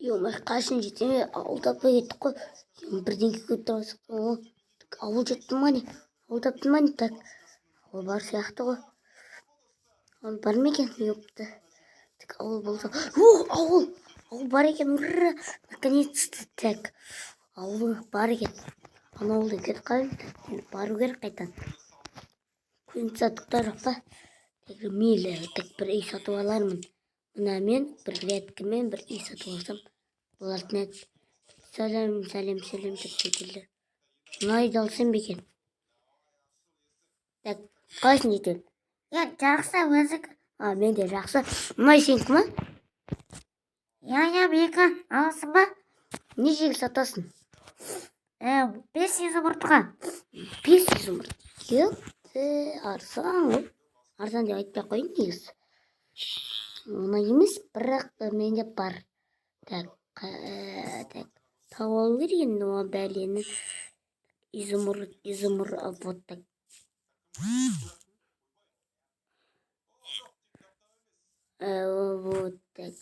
Емай қашын жетеме ауыл таппай кеттік қой. Бірдеңке көріп тұрсың ғой. Ауыл жеттің ма не? Ауыл таптың ма не? Так, ауыл бар сияқты ғой. Ауыл бар ма екен? Ёпты. Так, ауыл болса. Ауыл бар екен. Ура! Наконец-то. Так, ауыл бар екен. Ана ауылда кетіп қалайын. Бару керек қайтан. Көңіл сатықтар жоқ па? Так, мейлі. Так, бір үй сатып алармын. Мына мен бір рядкімен бір үй сатып алсам болатын еді. Сәлем деп кетілді. Мына үйді алсам ба екен? Так, қалайсың жетел? Жақсы өзі. Мен де жақсы. Мына үй сенікі ма? Я менікі. Аласың ба? Нешеге сатасың? 500 ұртыға. 500 ымырт. Ёпты, арзан ғой. Арзан деп айтпай қойын негізі. Оны емес, бірақ менде бар. Так, тауып алу керек енді оған бәлені. Изумруд, вот так. Вот так.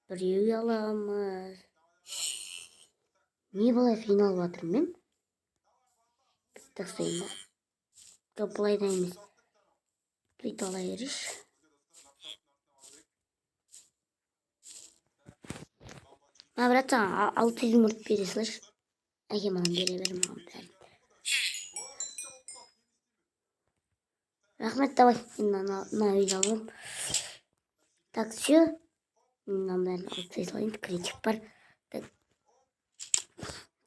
Біреу аламыз. Не былай қиналып жатырмын мен? Тастайын ба? Жоқ, былай да емес. Бүйтіп ала берейінші. Брат, саған 600 ымырт бере салайыншы. Әке маған бере бер, маған бәрін. Рахмет, давай. Мына үйді аламын. Так, все. Мынаны бәрін алып тастай салайын. Креатив бар.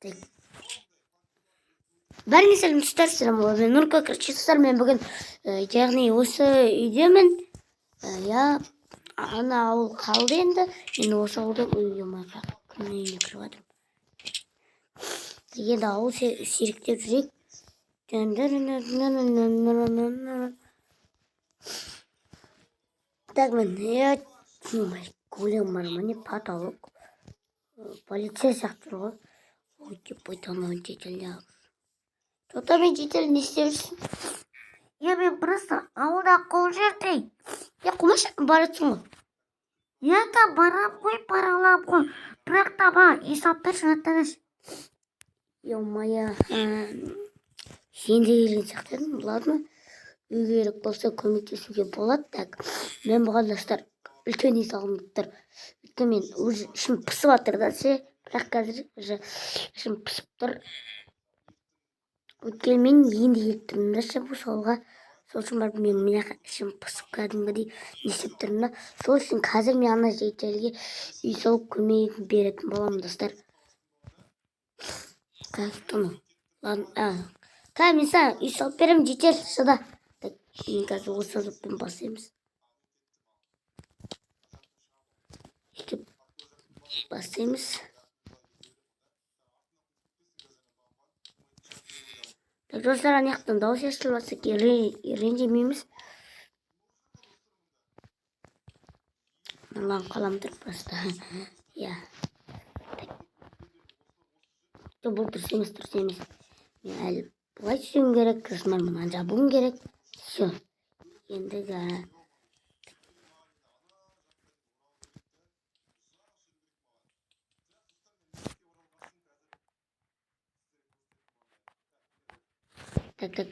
Так. Бәріңе сәлем достар, мен Нұрка Крачистар. Мен бүгін яғни осы үйдемін. Ана ауыл қалды енді. Мен осы ауылда күннің үйіне кіріп жатырмын. Енді ауыл сиректеп жүрек. Так, мен көлем бар ма не? Потолок. Полиция сияқты ғой. Ой, деп бойтануын жетеліне алып. Тота мен жетел не істеп жүрсің? Мен просто ауылда қол жердей. Құмаш баратсың ғой. Барам ғой, паралап ғой. Бірақ та үй салып берші, аттаныш. Емая, сен де келген сияқты едің, ладно. Үй керек болса көмектесуге болады. Так, мен бұған достар үлкен үй салғым келіп тұр. Өйткені мен ішім пысып жатыр да ше. Бірақ қазір ішім пысып тұр. Өйткені мен енді келіп тұрмын да ше бұл салға. Сол үшін барып мен ішім пысып кәдімгідей не істеп тұрмын да. Сол үшін қазір мен ана жетелге үй салып көмек беретін боламын достар. Так, тұны. Мен саған үй салып беремін, жетел шыда. Так, мен қазір осы зыппен басаймыз. Өйтіп басаймыз. Так, достар, анаяқтан дауыс естіліп жатса ренжімейміз. Маған қалам тұр просто. Бұл дұрыс емес. Мен әлі бұлай түсуім керек, сосын мынаны жабуым керек. Все. Ендігі.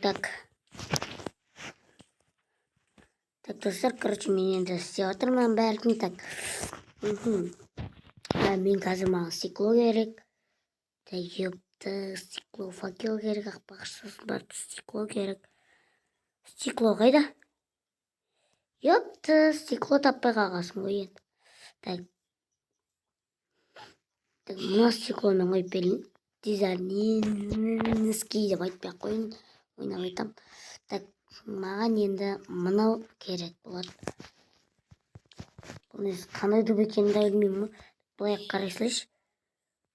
Так. Так, достар, короче, мен енді істеп жатырмын бәрін. Так. Мен қазір маған стекло керек. Так, ёпты, стекло, факел керек, ақпақшысы бар, стекло керек. Стекло қайда? Ёпты, стекло таппай қалғасын ғой енді. Так, мына стекломен қойып берейін. Дизайнерский деп айтпай қойын. Ойнап айтам. Так, маған енді мынау керек болады. Бұл несі қандай доп екенін да білмеймін. Былай қарай салайыншы.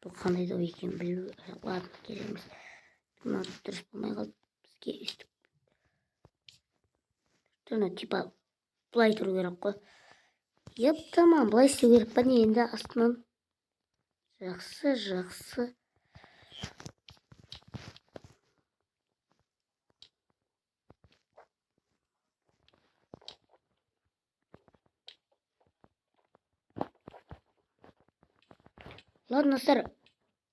Бұл қандай доп екенін білу. Ладно, керек емес. Мына дұрыс болмай қалды. Бізге өстіп. Типа былай тұру керек қой. Тамам, былай істеу керек па не енді астынан. Жақсы. Ладно, достар,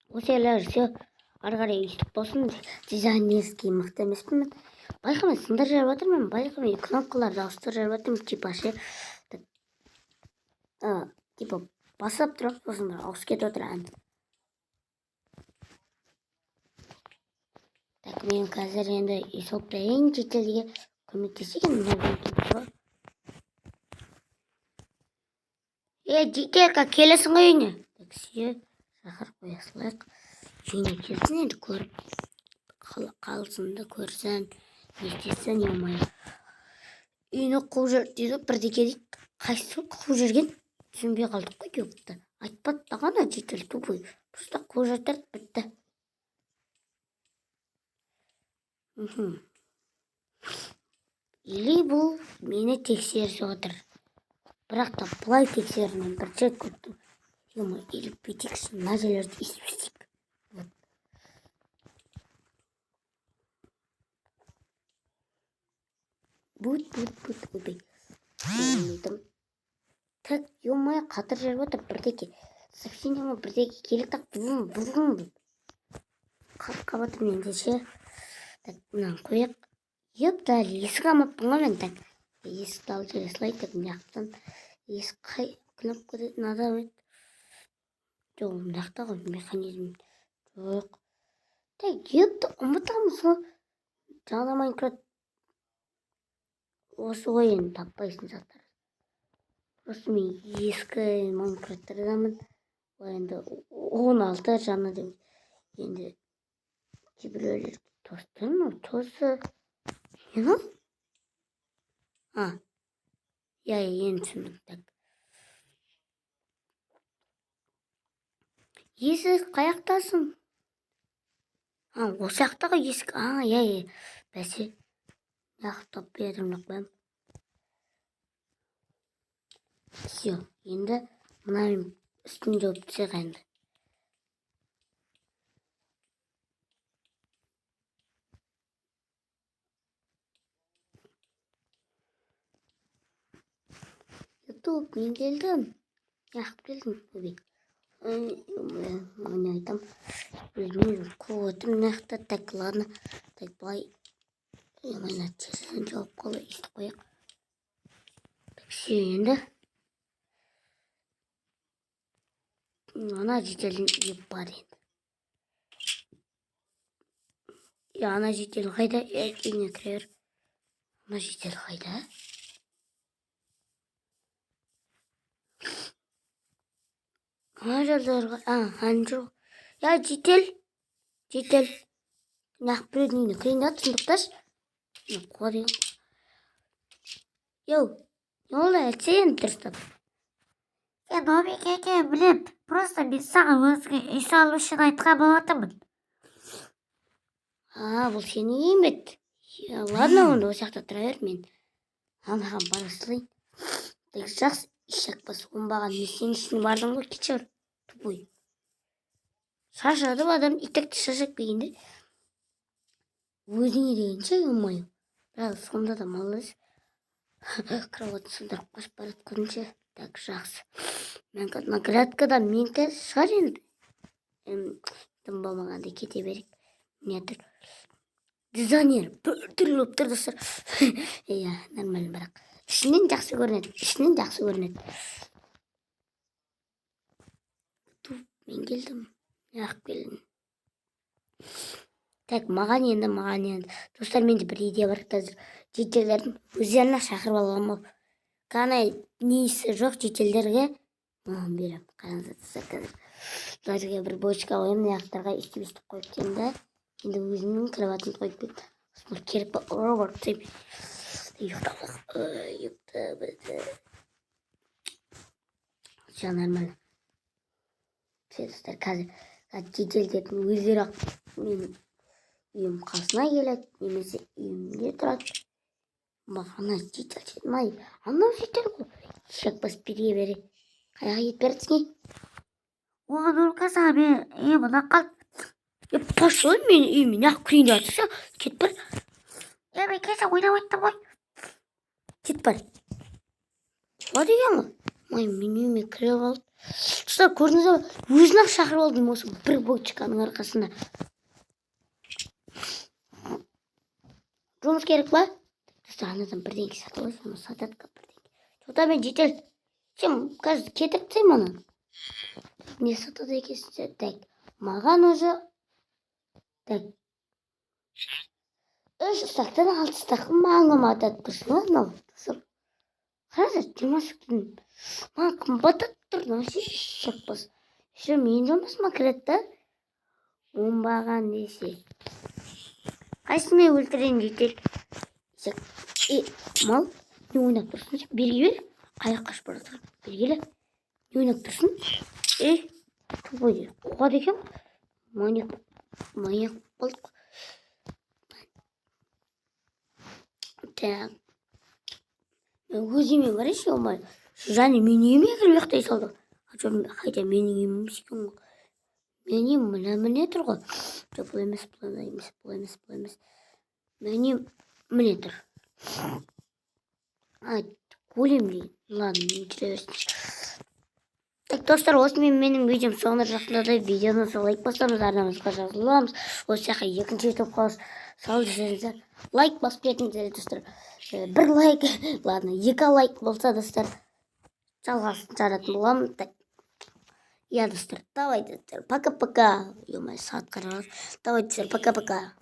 осы елер все ары қарай өйстіп болсын. Дизайнерский мықты емеспін мен. Байқамай сындар жарып жатырмын, байқамай кнопкаларды ауыстырып жарып жатырмын, типа ше. Типа басып тұрып, сосын бір ауысып кетіп отыр ән. Так, мен қазір енді есоптайын жетелге көмектесеген мына жетелка келесің ғой үйіне. Так, сүйе шақырып қоя салайық. Үйіне келсін енді көріп қалсынды көрсін, естесін, емай. Үйіне қуып жүр дейді, бірдеке дейді. Қайсы қуып жүрген? Түсінбей қалдық қой көпті. Айтпады да ғана жетел тупой. Просто қуып жатыр, бітті. Или бұл мені тексеріп отыр. Бірақ та бұлай тексерінен бір жет көттім. Емай, или бүйтекші мына жерлерді естіп. Бұт, өбей. Так, емай, қатыр жеріп отыр бірдеке. Сообщениема бірдеке келік так бұзғым. Қатқа батыр менде ше. Так, мынаны қояқ. Епта, есік амаппын ғой мен. Так, есікті алып жүре салайық. Так, мынаяқтан есік қай кнопка дейді, надо ет. Жоқ, мынаяқта ғой механизм. Жоқ. Так, епта, ұмытамыз ғой. Жаңа Майнкрафт осы ғой енді таппайсың заттар. Просто мен ескі Майнкрафттардамын. Енді 16 жаңа деп. Енді кейбіреулер тосты ма? Тосы. Ну? Я енді түсіндім. Так. Есік қаяқтасың? Осы жақтағы есік. Я. Бәсе. Яқтап бердім бәм. Все. Енді мына үстін жауып түсек енді. YouTube, мен келдім. Яқып келдім, көбей. Мен айтам. Өзімен қуып отырмын мынақты. Так, ладно. Так, былай. Мен терсен жауып қалды. Естіп қояқ. Так, все енді. Ана жетелін еп бар енді. Ана жетел қайда? Үйіне кірер. Ана жетел қайда? Жолдарға, жоқ. Я, жетел. Нақ біреудің үйіне кірейін да тұндықташ. Қуа деген. Йоу, не олай әтсен тұрстап. Сен Обекеке білем, просто мен саған өзге үй салу үшін айтқан болатынмын. Бұл сені емет. Ладно, онда осы жақта тұра бер мен. Анаған бара салайын. Так, жақсы ішек бас оңбаған несен үшін бардың ғой кетшір. Тупой. Шашады адам итекті шашып бейінді. Өзіңе дегенше оңмайым. Бірақ сонда да малыз. Кроват сындырып қашып барады көзінше. Так, жақсы. Мен наградкада менті шығар енді. Тым болмағанда кете берек. Нетір. Дизайнер бір түрлі өп тұрды сыр. Нормально бірақ. Ішінен жақсы көрінеді. Мен келдім. Яқып келдім. Так, маған енді. Достар, менде бір идея бар. Қазір жетелердің өздеріне шақырып алған бол. Қанай несі жоқ жетелдерге. Берем. Қараңыздар достар қазір. Оларға бір бочка қойым. Яқтарға істеп қойып кемді. Енді өзімнің кроватын қойып кетті. Осмыр керіп ұрып түйіп. Юқта бізді. Все нормально. Все достар қазір жетелдердің өздері менің үйім қасына келеді. Немесе үйімде тұрады. Мағана жетел жетмай. Анау жетел ғой. Шек бас бере. Қаяға ет бердіңе? Оған ұрқаса мен мына қалып. Пошел мен үйіме ақ күрейін жатырса, кет бар. Мен кеше ойнап айттым ғой. Кет бар. Что деген ғой? Ой, мен үйіме кіре қалды. Достар, көрдіңіз бе? Өзін-ақ шақырып алдым осы бір бочканың арқасында. Жұмыс керек па? Достар, анадан бірдеңе сатып алайын, сатады бірдеңе. Жота мен жетел. Сен қазір кетіп тастаймын оны. Не сатады екенсің? Так, маған уже так. 3 стактан 6 стакан маңым атады тұрсын ғой мынау. Қараңыздар, 20 стакан. Маған қымбаттап тұр, вообще шықпас. Еще менің жұмысыма кіреді да. Оңбаған десе. Қайсыны өлтірейін жетел? Мал, не ойнап тұрсың? Берге бер. Қайық қашып бара жатыр. Бергелі. Не ойнап тұрсың? Тупой, қуады екен. Маньяк болдық. Так. Мен өзіме барайыншы, олмай. Және мен үйіме кіріп ұйықтай салды. Хотя менің үйім емес екен ғой. Менің міне тұр ғой. Жоқ, бұл емес. Менің міне тұр. Өлем дейін. Ладно, жүре берсін. Так, достар, осымен менің видеом соңына жақындады. Видеоны лайк басамыз, арнамызға жазыламыз. Осы жаққа екінші топқа салып жүрсеңіздер. Лайк басып кетіңіздер, достар. Бір лайк, ладно, 2 лайк болса, достар, жалғасын жаратын боламын. Так, я, достар, давай, достар, пока-пока. Ё-моё, саат қарап. Давай, достар, пока-пока.